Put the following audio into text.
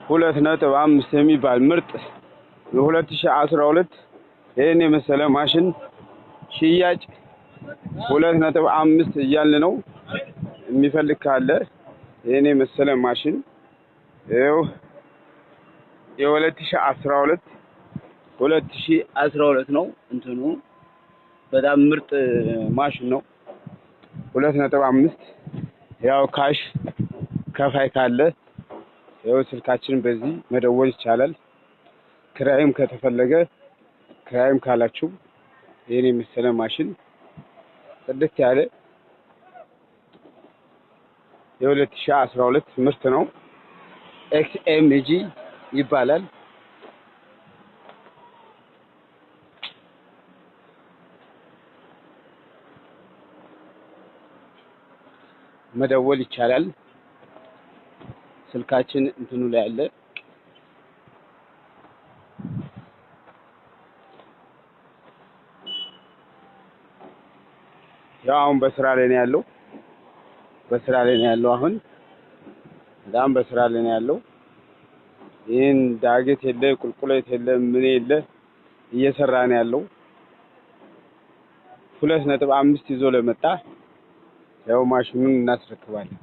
2.5 የሚባል ምርጥ የ2012 ይሄን የመሰለ ማሽን ሽያጭ 2.5 እያልን ነው። የሚፈልግ ካለ ይሄን የመሰለ ማሽን ይኸው የ2012 ነው። እንትኑ በጣም ምርጥ ማሽን ነው። 2.5 ያው ካሽ ከፋይ ካለ ያው ስልካችን በዚህ መደወል ይቻላል። ክራይም ከተፈለገ ክራይም ካላችሁ ይሄን የመሰለ ማሽን ጽድት ያለ የ2012 ምርት ነው። XMG ይባላል። መደወል ይቻላል። ስልካችን እንትኑ ላይ አለ። ያው አሁን በስራ ላይ ነው ያለው። አሁን በጣም በስራ ላይ ነው ያለው። ይሄን ዳገት የለ ቁልቁለት የለ ምን የለ እየሰራ ነው ያለው። 2.5 ይዞ ለመጣ ያው ማሽኑን እናስረክባለን።